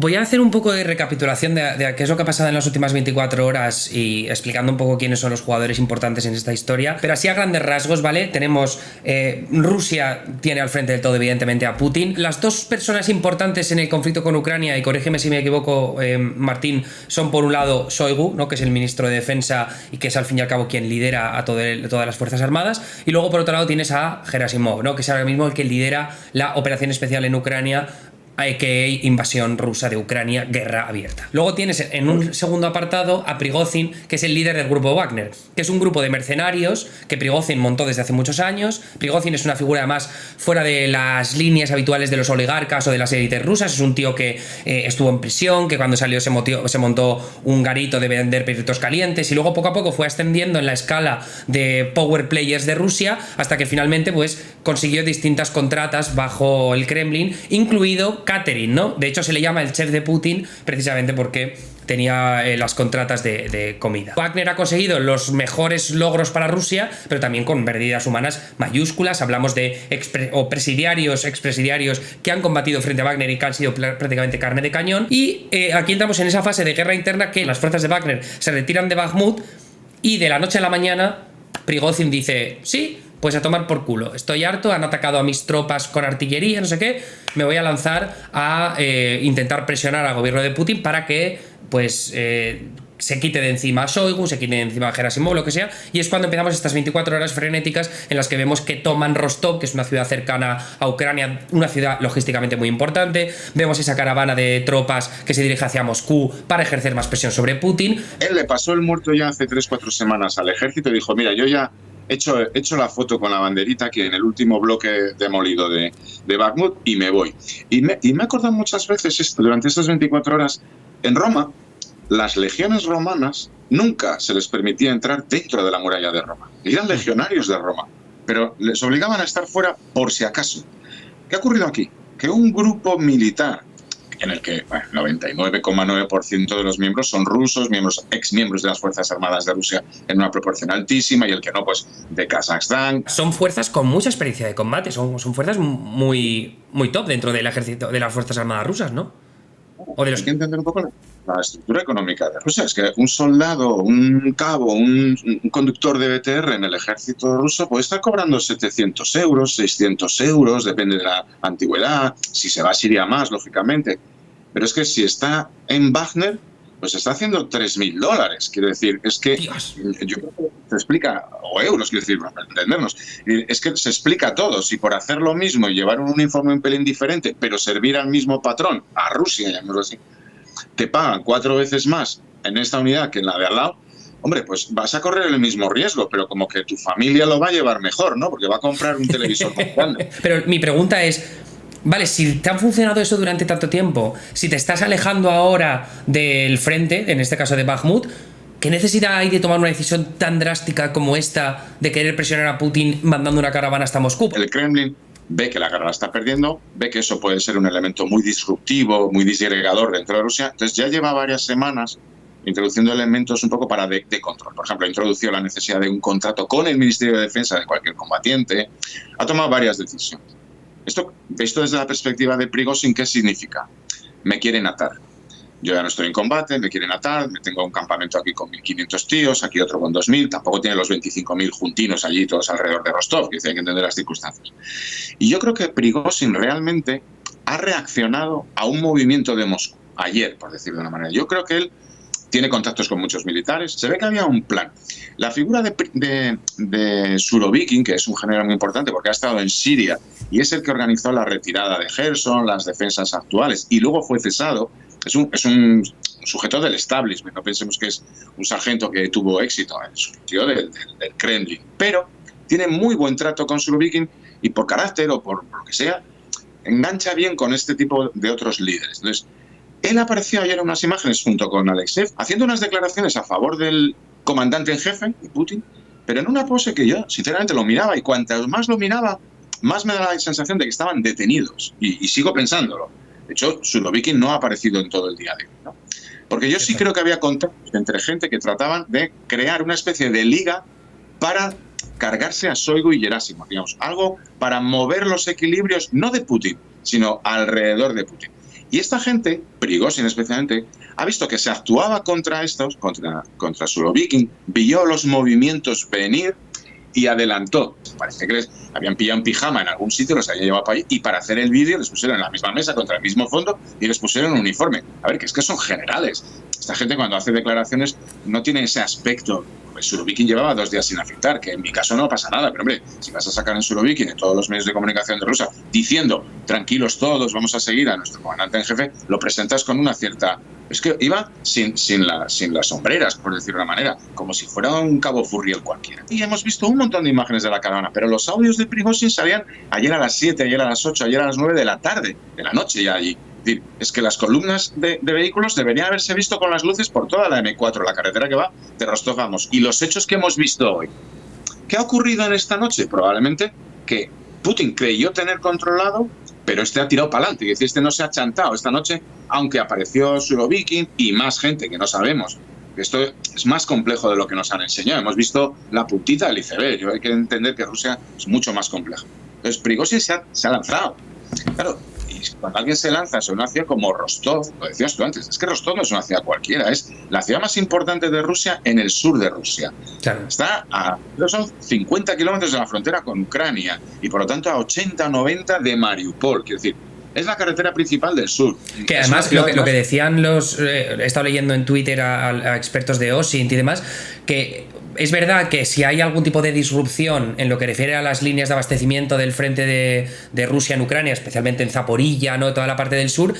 Voy a hacer un poco de recapitulación de qué es lo que ha pasado en las últimas 24 horas y explicando un poco quiénes son los jugadores importantes en esta historia. Pero así a grandes rasgos, ¿vale? Tenemos Rusia tiene al frente del todo, evidentemente, a Putin. Las dos personas importantes en el conflicto con Ucrania, y corrígeme si me equivoco, Martín, son por un lado Shoigu, ¿no? Que es el ministro de Defensa y que es al fin y al cabo quien lidera a todas las Fuerzas Armadas. Y luego por otro lado tienes a Gerasimov, ¿no? Que es ahora mismo el que lidera la operación especial en Ucrania, a.k.a. invasión rusa de Ucrania, guerra abierta. Luego tienes en un segundo apartado a Prigozhin, que es el líder del grupo Wagner, que es un grupo de mercenarios que Prigozhin montó desde hace muchos años. Prigozhin es una figura además fuera de las líneas habituales de los oligarcas o de las élites rusas. Es un tío que estuvo en prisión, que cuando salió se montó un garito de vender perritos calientes y luego poco a poco fue ascendiendo en la escala de power players de Rusia hasta que finalmente pues consiguió distintas contratas bajo el Kremlin, incluido catering, ¿no? De hecho se le llama el chef de Putin precisamente porque tenía las contratas de comida. Wagner ha conseguido los mejores logros para Rusia, pero también con pérdidas humanas mayúsculas. Hablamos de expresidiarios que han combatido frente a Wagner y que han sido prácticamente carne de cañón. Y aquí entramos en esa fase de guerra interna que las fuerzas de Wagner se retiran de Bakhmut y de la noche a la mañana Prigozhin dice, sí, pues a tomar por culo, estoy harto, han atacado a mis tropas con artillería, no sé qué, me voy a lanzar a intentar presionar al gobierno de Putin para que pues se quite de encima a Shoigu, se quite de encima a Gerasimov, lo que sea, y es cuando empezamos estas 24 horas frenéticas en las que vemos que toman Rostov, que es una ciudad cercana a Ucrania, una ciudad logísticamente muy importante, vemos esa caravana de tropas que se dirige hacia Moscú para ejercer más presión sobre Putin. Él le pasó el muerto ya hace 3-4 semanas al ejército y dijo, mira, yo ya he hecho la foto con la banderita aquí en el último bloque demolido de Bakhmut y me voy. Y me he acordado muchas veces esto, durante estas 24 horas, en Roma, las legiones romanas nunca se les permitía entrar dentro de la muralla de Roma. Eran legionarios de Roma, pero les obligaban a estar fuera por si acaso. ¿Qué ha ocurrido aquí? Que un grupo militar en el que 99,9% de los miembros son rusos, exmiembros de las Fuerzas Armadas de Rusia en una proporción altísima, y el que no, pues de Kazajstán. Son fuerzas con mucha experiencia de combate, son fuerzas muy top dentro del ejército de las Fuerzas Armadas rusas, ¿no? O de los... Hay que entender un poco la estructura económica de Rusia. Es que un soldado, un cabo, un conductor de BTR en el ejército ruso puede estar cobrando 700 euros, 600 euros, depende de la antigüedad, si se va a Siria más, lógicamente. Pero es que si está en Wagner, pues está haciendo $3.000. Quiero decir, es que Dios. Yo creo que se explica, o euros, quiero decir, para entendernos, es que se explica todo. Si por hacer lo mismo y llevar un uniforme un pelín diferente, pero servir al mismo patrón, a Rusia, llamémoslo así, te pagan 4 veces más en esta unidad que en la de al lado, hombre, pues vas a correr el mismo riesgo, pero como que tu familia lo va a llevar mejor, ¿no? Porque va a comprar un televisor más grande. Pero mi pregunta es, vale, si te ha funcionado eso durante tanto tiempo, si te estás alejando ahora del frente, en este caso de Bakhmut, ¿qué necesidad hay de tomar una decisión tan drástica como esta de querer presionar a Putin mandando una caravana hasta Moscú? El Kremlin ve que la guerra la está perdiendo, ve que eso puede ser un elemento muy disruptivo, muy disgregador dentro de Rusia, entonces ya lleva varias semanas introduciendo elementos un poco para de control. Por ejemplo, ha introducido la necesidad de un contrato con el Ministerio de Defensa de cualquier combatiente, ha tomado varias decisiones. Esto, visto desde la perspectiva de Prigozhin, ¿qué significa? Me quieren atar. Yo ya no estoy en combate, me quieren atar, me tengo un campamento aquí con 1.500 tíos, aquí otro con 2.000, tampoco tiene los 25.000 juntinos allí todos alrededor de Rostov, que hay que entender las circunstancias. Y yo creo que Prigozhin realmente ha reaccionado a un movimiento de Moscú, ayer, por decirlo de una manera. Yo creo que él tiene contactos con muchos militares, se ve que había un plan. La figura de Surovikin, que es un general muy importante porque ha estado en Siria y es el que organizó la retirada de Gerson, las defensas actuales, y luego fue cesado, es un sujeto del establishment, no pensemos que es un sargento que tuvo éxito, es un tío del Kremlin, pero tiene muy buen trato con Surovikin y por carácter o por lo que sea, engancha bien con este tipo de otros líderes. Entonces, él apareció ayer en unas imágenes junto con Alexev, haciendo unas declaraciones a favor del comandante en jefe, de Putin, pero en una pose que yo, sinceramente, lo miraba, y cuantas más lo miraba, más me da la sensación de que estaban detenidos, y sigo pensándolo. De hecho, Surovikin no ha aparecido en todo el día de hoy, ¿no? Porque yo sí creo que había contactos entre gente que trataban de crear una especie de liga para cargarse a Shoigu y Gerasimov, digamos, algo para mover los equilibrios, no de Putin, sino alrededor de Putin. Y esta gente, Prigozhin especialmente, ha visto que se actuaba contra estos, contra Surovikin, vio los movimientos venir y adelantó. Parece que les habían pillado en pijama en algún sitio, los habían llevado para ahí, y para hacer el vídeo les pusieron en la misma mesa contra el mismo fondo y les pusieron un uniforme. A ver, que es que son generales. Esta gente cuando hace declaraciones no tiene ese aspecto. Pues Surovikin llevaba 2 días sin afectar, que en mi caso no pasa nada, pero hombre, si vas a sacar en Surovikin en todos los medios de comunicación de Rusia diciendo, tranquilos todos, vamos a seguir a nuestro comandante en jefe, lo presentas con una cierta... Es que iba sin las sombreras, por decirlo de una manera, como si fuera un Cabo Furriel cualquiera. Y hemos visto un montón de imágenes de la caravana, pero los audios de Prigozhin salían ayer a las 7, ayer a las 8, ayer a las 9 de la tarde, de la noche ya allí. Es decir, es que las columnas de vehículos deberían haberse visto con las luces por toda la M4, la carretera que va de Rostov a Moscú. Y los hechos que hemos visto hoy. ¿Qué ha ocurrido en esta noche? Probablemente que Putin creyó tener controlado, pero este ha tirado para adelante. Es decir, este no se ha chantado esta noche, aunque apareció Surovikin y más gente que no sabemos. Esto es más complejo de lo que nos han enseñado. Hemos visto la puntita del iceberg. Yo hay que entender que Rusia es mucho más compleja. Entonces, Prigozhin se ha lanzado. Claro, y cuando alguien se lanza sobre una ciudad como Rostov, lo decías tú antes, es que Rostov no es una ciudad cualquiera, es la ciudad más importante de Rusia en el sur de Rusia. Claro. Está son 50 kilómetros de la frontera con Ucrania y por lo tanto a 80 o 90 de Mariupol. Quiero decir, es la carretera principal del sur. Que además lo que decían los... he estado leyendo en Twitter a expertos de OSINT y demás, que es verdad que si hay algún tipo de disrupción en lo que refiere a las líneas de abastecimiento del frente de Rusia en Ucrania, especialmente en Zaporilla, ¿no?, toda la parte del sur,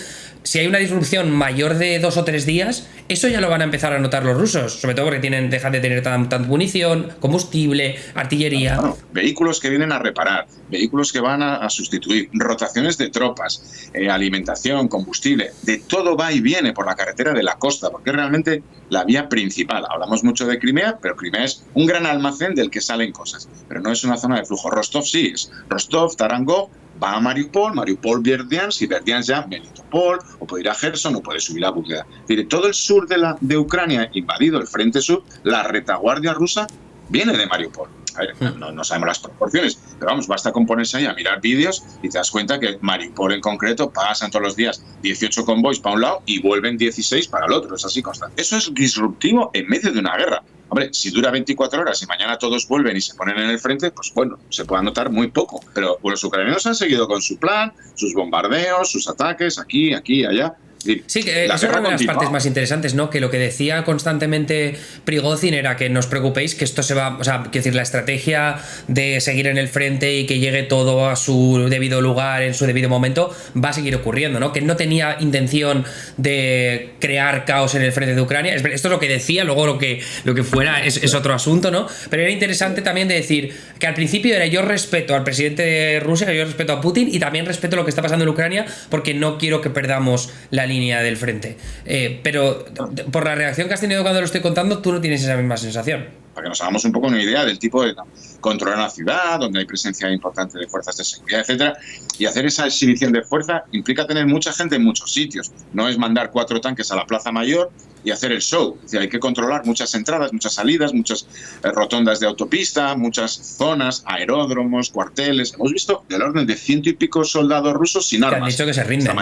si hay una disrupción mayor de 2 o 3 días, eso ya lo van a empezar a notar los rusos, sobre todo porque dejan de tener tanta munición, combustible, artillería. Claro, vehículos que vienen a reparar, vehículos que van a sustituir, rotaciones de tropas, alimentación, combustible, de todo va y viene por la carretera de la costa, porque es realmente la vía principal. Hablamos mucho de Crimea, pero Crimea es un gran almacén del que salen cosas, pero no es una zona de flujo. Rostov sí es. Rostov, Tarangov, va a Mariupol, Verdiansk y Verdiansk ya Melitopol, o puede ir a Gerson, o puede subir a Bucha. Todo el sur de Ucrania invadido, el frente sur, la retaguardia rusa viene de Mariupol. A ver, no sabemos las proporciones, pero vamos, basta con ponerse ahí a mirar vídeos y te das cuenta que Mariupol en concreto pasan todos los días 18 convoys para un lado y vuelven 16 para el otro, es así constante. Eso es disruptivo en medio de una guerra. Hombre, si dura 24 horas y mañana todos vuelven y se ponen en el frente, pues bueno, se puede notar muy poco. Pero los ucranianos han seguido con su plan, sus bombardeos, sus ataques, aquí, allá. Sí, que eso es una de las partes más interesantes, ¿no? Que lo que decía constantemente Prigozhin era que no os preocupéis, que esto se va... O sea, quiero decir, la estrategia de seguir en el frente y que llegue todo a su debido lugar, en su debido momento, va a seguir ocurriendo, ¿no? Que no tenía intención de crear caos en el frente de Ucrania. Esto es lo que decía, luego lo que fuera es otro asunto, ¿no? Pero era interesante también de decir que al principio era yo respeto al presidente de Rusia, yo respeto a Putin y también respeto lo que está pasando en Ucrania porque no quiero que perdamos la línea del frente. Pero por la reacción que has tenido cuando lo estoy contando, tú no tienes esa misma sensación. Para que nos hagamos un poco una idea del tipo de controlar una ciudad, donde hay presencia importante de fuerzas de seguridad, etcétera, y hacer esa exhibición de fuerza implica tener mucha gente en muchos sitios. No es mandar 4 tanques a la Plaza Mayor y hacer el show. Es decir, hay que controlar muchas entradas, muchas salidas, muchas rotondas de autopista, muchas zonas, aeródromos, cuarteles. Hemos visto del orden de 100 y pico soldados rusos sin armas. Que han dicho que se rinden.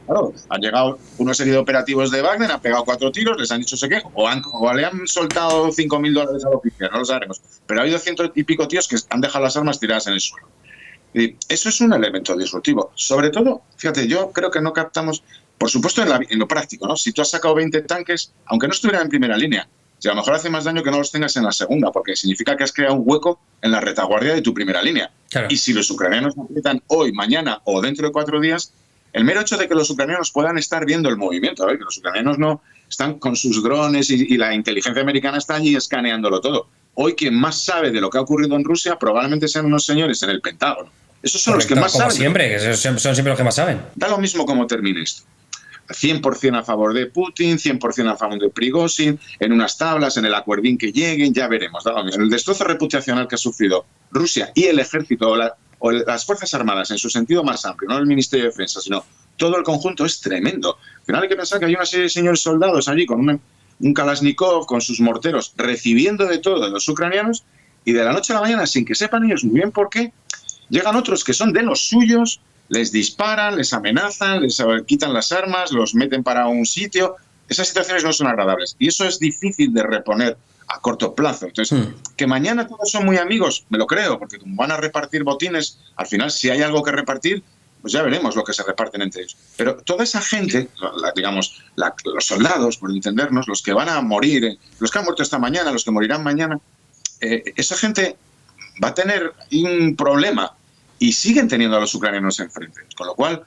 Claro, han llegado una serie de operativos de Wagner, han pegado 4 tiros, les han dicho sé qué, o le han soltado $5.000 al oficial, no lo sabremos. Pero ha habido 100 y pico tíos que han dejado las armas tiradas en el suelo. Y eso es un elemento disruptivo. Sobre todo, fíjate, yo creo que no captamos, por supuesto en lo práctico, ¿no? Si tú has sacado 20 tanques, aunque no estuvieran en primera línea, si a lo mejor hace más daño que no los tengas en la segunda, porque significa que has creado un hueco en la retaguardia de tu primera línea. Claro. Y si los ucranianos aprietan hoy, mañana o dentro de 4 días, el mero hecho de que los ucranianos puedan estar viendo el movimiento, a ver, que los ucranianos no están con sus drones y la inteligencia americana está allí escaneándolo todo. Hoy quien más sabe de lo que ha ocurrido en Rusia probablemente sean unos señores en el Pentágono. Esos son los que más saben. Siempre, que son siempre los que más saben. Da lo mismo cómo termine esto. 100% a favor de Putin, 100% a favor de Prigozhin, en unas tablas, en el acuerdín que lleguen, ya veremos. Da lo mismo. El destrozo reputacional que ha sufrido Rusia y el ejército o las Fuerzas Armadas en su sentido más amplio, no el Ministerio de Defensa, sino todo el conjunto es tremendo. Al final hay que pensar que hay una serie de señores soldados allí con un Kalashnikov, con sus morteros, recibiendo de todo de los ucranianos y de la noche a la mañana, sin que sepan ellos muy bien por qué, llegan otros que son de los suyos, les disparan, les amenazan, les quitan las armas, los meten para un sitio. Esas situaciones no son agradables y eso es difícil de reponer a corto plazo. Entonces, que mañana todos son muy amigos, me lo creo, porque como van a repartir botines, al final si hay algo que repartir, pues ya veremos lo que se reparten entre ellos. Pero toda esa gente, los soldados, por entendernos, los que van a morir, los que han muerto esta mañana, los que morirán mañana, esa gente va a tener un problema y siguen teniendo a los ucranianos enfrente. Con lo cual,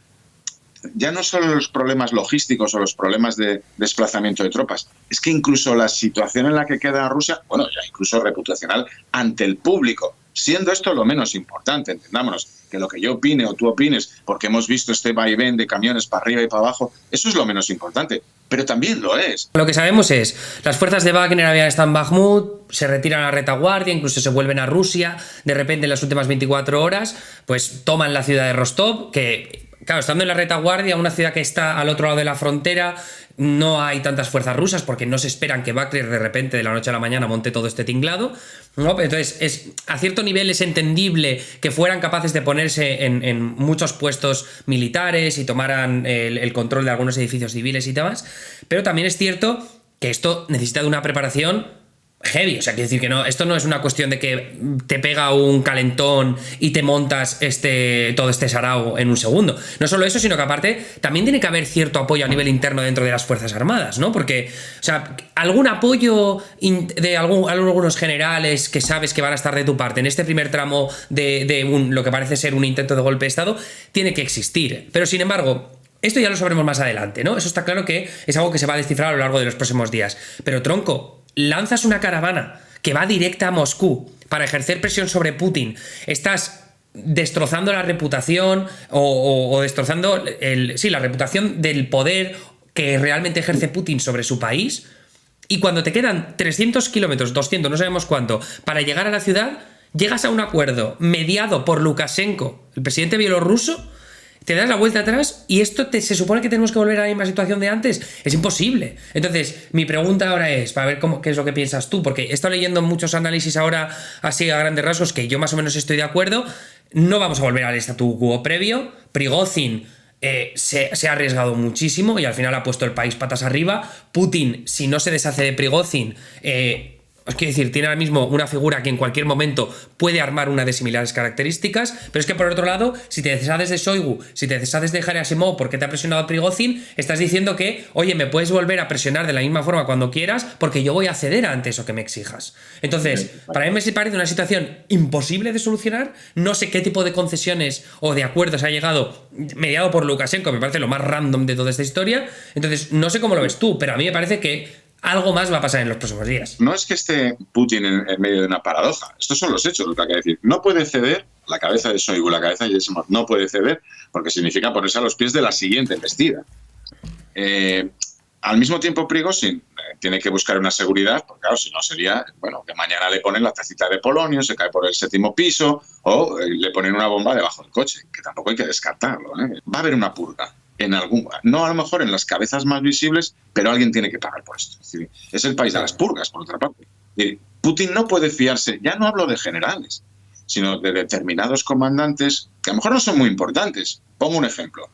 ya no solo los problemas logísticos o los problemas de desplazamiento de tropas, es que incluso la situación en la que queda Rusia, bueno, ya incluso reputacional ante el público, siendo esto lo menos importante, entendámonos, que lo que yo opine o tú opines, porque hemos visto este vaivén de camiones para arriba y para abajo, eso es lo menos importante, pero también lo es. Lo que sabemos es, las fuerzas de Wagner habían estado en Bakhmut, se retiran a la retaguardia, incluso se vuelven a Rusia, de repente en las últimas 24 horas, pues toman la ciudad de Rostov, que... Claro, estando en la retaguardia, una ciudad que está al otro lado de la frontera, no hay tantas fuerzas rusas porque no se esperan que Wagner de repente de la noche a la mañana monte todo este tinglado, ¿no? Entonces, a cierto nivel es entendible que fueran capaces de ponerse en muchos puestos militares y tomaran el control de algunos edificios civiles y demás, pero también es cierto que esto necesita de una preparación heavy, o sea, quiero decir que no, esto no es una cuestión de que te pega un calentón y te montas todo este sarao en un segundo. No solo eso, sino que aparte también tiene que haber cierto apoyo a nivel interno dentro de las Fuerzas Armadas, ¿no? Porque, o sea, algún apoyo de algunos generales que sabes que van a estar de tu parte en este primer tramo de lo que parece ser un intento de golpe de Estado, tiene que existir. Pero, sin embargo, esto ya lo sabremos más adelante, ¿no? Eso está claro que es algo que se va a descifrar a lo largo de los próximos días. Pero, tronco, lanzas una caravana que va directa a Moscú para ejercer presión sobre Putin, estás destrozando la reputación o destrozando la reputación del poder que realmente ejerce Putin sobre su país, y cuando te quedan 300 kilómetros, 200, no sabemos cuánto, para llegar a la ciudad, llegas a un acuerdo mediado por Lukashenko, el presidente bielorruso, te das la vuelta atrás y esto se supone que tenemos que volver a la misma situación de antes. Es imposible. Entonces, mi pregunta ahora es, para ver qué es lo que piensas tú, porque he estado leyendo muchos análisis ahora así a grandes rasgos que yo más o menos estoy de acuerdo. No vamos a volver al statu quo previo. Prigozhin se ha arriesgado muchísimo y al final ha puesto el país patas arriba. Putin, si no se deshace de Prigozhin, os quiero decir, tiene ahora mismo una figura que en cualquier momento puede armar una de similares características, pero es que por otro lado, si te deshaces de Shoigu, si te deshaces de Gerasimov porque te ha presionado Prigozhin, estás diciendo que, oye, me puedes volver a presionar de la misma forma cuando quieras porque yo voy a ceder ante eso que me exijas. Entonces, para mí me parece una situación imposible de solucionar. No sé qué tipo de concesiones o de acuerdos ha llegado mediado por Lukashenko, me parece lo más random de toda esta historia. Entonces, no sé cómo lo ves tú, pero a mí me parece que algo más va a pasar en los próximos días. No es que esté Putin en medio de una paradoja. Estos son los hechos, lo que hay que decir. No puede ceder, la cabeza de Shoigu, la cabeza de Gerasimov, no puede ceder porque significa ponerse a los pies de la siguiente embestida. Al mismo tiempo, Prigozhin tiene que buscar una seguridad, porque claro, si no sería, bueno, que mañana le ponen la tacita de polonio, se cae por el 7º piso o le ponen una bomba debajo del coche, que tampoco hay que descartarlo, ¿eh? Va a haber una purga. No a lo mejor en las cabezas más visibles, pero alguien tiene que pagar por esto. Es decir, es el país de las purgas, por otra parte. Putin no puede fiarse, ya no hablo de generales, sino de determinados comandantes que a lo mejor no son muy importantes. Pongo un ejemplo.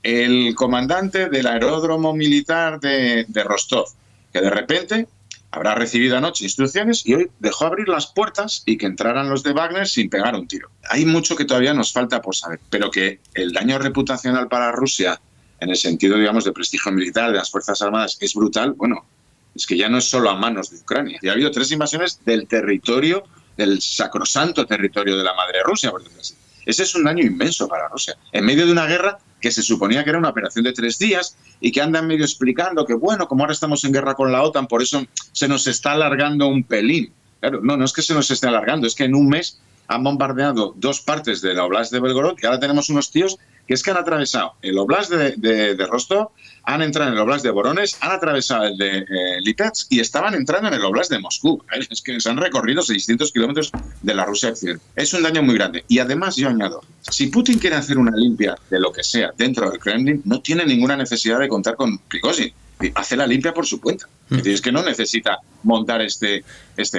El comandante del aeródromo militar de Rostov, que de repente habrá recibido anoche instrucciones y hoy dejó abrir las puertas y que entraran los de Wagner sin pegar un tiro. Hay mucho que todavía nos falta por saber, pero que el daño reputacional para Rusia, en el sentido, digamos, de prestigio militar de las Fuerzas Armadas, es brutal. Bueno, es que ya no es solo a manos de Ucrania. Ya ha habido 3 invasiones del territorio, del sacrosanto territorio de la madre Rusia, por decirlo así. Ese es un daño inmenso para Rusia. En medio de una guerra que se suponía que era una operación de 3 días y que andan medio explicando que, bueno, como ahora estamos en guerra con la OTAN, por eso se nos está alargando un pelín. Claro, no es que se nos esté alargando, es que en un mes han bombardeado 2 partes de la Oblast de Belgorod y ahora tenemos unos tíos que es que han atravesado el Oblast de Rostov, han entrado en el Oblast de Voronezh, han atravesado el de Lipetsk y estaban entrando en el Oblast de Moscú. Es que se han recorrido 600 kilómetros de la Rusia occidental. Es un daño muy grande. Y además, yo añado, si Putin quiere hacer una limpia de lo que sea dentro del Kremlin, no tiene ninguna necesidad de contar con Prigozhin. hace la limpia por su cuenta. Es decir, es que no necesita montar este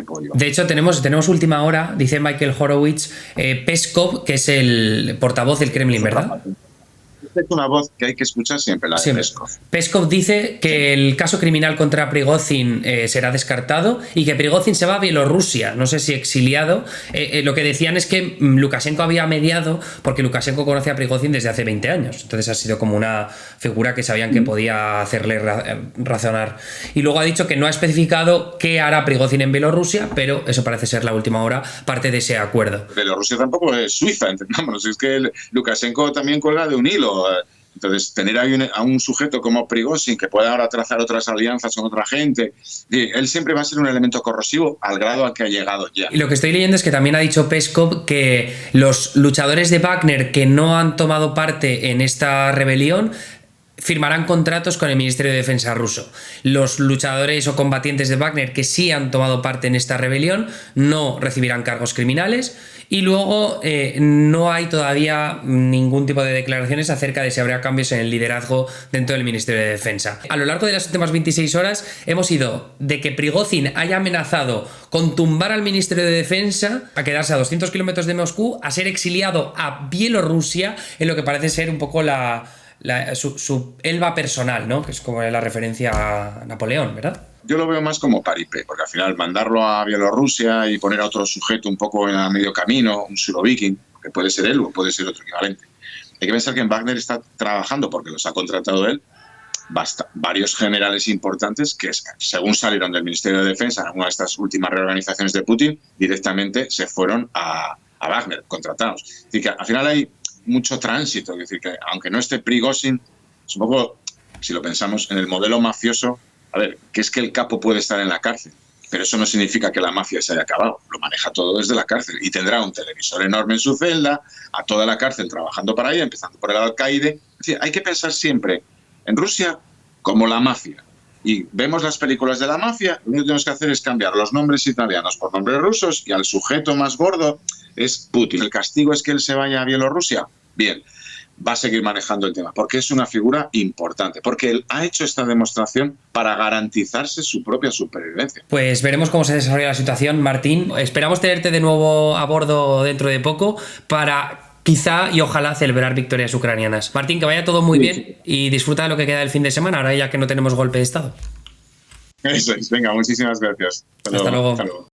pollo. De hecho, tenemos última hora, dice Michael Horowitz, Peskov, que es el portavoz del Kremlin, ¿verdad? Es una voz que hay que escuchar siempre, la de Peskov. Peskov dice que el caso criminal contra Prigozhin será descartado y que Prigozhin se va a Bielorrusia, no sé si exiliado. Lo que decían es que Lukashenko había mediado porque Lukashenko conoce a Prigozhin desde hace 20 años. Entonces ha sido como una figura que sabían que podía hacerle razonar. Y luego ha dicho que no ha especificado qué hará Prigozhin en Bielorrusia, pero eso parece ser la última hora, parte de ese acuerdo. Bielorrusia tampoco es Suiza, entendámonos. Es que Lukashenko también cuelga de un hilo. Entonces, tener ahí a un sujeto como Prigozhin que pueda ahora trazar otras alianzas con otra gente, él siempre va a ser un elemento corrosivo al grado al que ha llegado ya. Y lo que estoy leyendo es que también ha dicho Peskov que los luchadores de Wagner que no han tomado parte en esta rebelión firmarán contratos con el Ministerio de Defensa ruso. Los luchadores o combatientes de Wagner que sí han tomado parte en esta rebelión no recibirán cargos criminales. Y luego no hay todavía ningún tipo de declaraciones acerca de si habrá cambios en el liderazgo dentro del Ministerio de Defensa. A lo largo de las últimas 26 horas hemos ido de que Prigozhin haya amenazado con tumbar al Ministerio de Defensa, a quedarse a 200 kilómetros de Moscú, a ser exiliado a Bielorrusia, en lo que parece ser un poco su Elba personal, ¿no? Que es como la referencia a Napoleón, ¿verdad? Yo lo veo más como paripé, porque al final mandarlo a Bielorrusia y poner a otro sujeto un poco en el medio camino, un suroviking, que puede ser él o puede ser otro equivalente. Hay que pensar que en Wagner está trabajando, porque los ha contratado él, varios generales importantes que, según salieron del Ministerio de Defensa en una de estas últimas reorganizaciones de Putin, directamente se fueron a Wagner, contratados. Es decir, que al final hay mucho tránsito, es decir, que aunque no esté Prigozhin, es un poco, si lo pensamos en el modelo mafioso, a ver, que es que el capo puede estar en la cárcel, pero eso no significa que la mafia se haya acabado, lo maneja todo desde la cárcel y tendrá un televisor enorme en su celda, a toda la cárcel trabajando para ella, empezando por el alcaide. Es decir, hay que pensar siempre en Rusia como la mafia. Y vemos las películas de la mafia, lo único que tenemos que hacer es cambiar los nombres italianos por nombres rusos y al sujeto más gordo es Putin. ¿El castigo es que él se vaya a Bielorrusia? Bien, va a seguir manejando el tema, porque es una figura importante, porque él ha hecho esta demostración para garantizarse su propia supervivencia. Pues veremos cómo se desarrolla la situación, Martín. Esperamos tenerte de nuevo a bordo dentro de poco para quizá y ojalá celebrar victorias ucranianas. Martín, que vaya todo muy bien y disfruta de lo que queda del fin de semana, ahora ya que no tenemos golpe de Estado. Eso es, venga, muchísimas gracias. Hasta luego.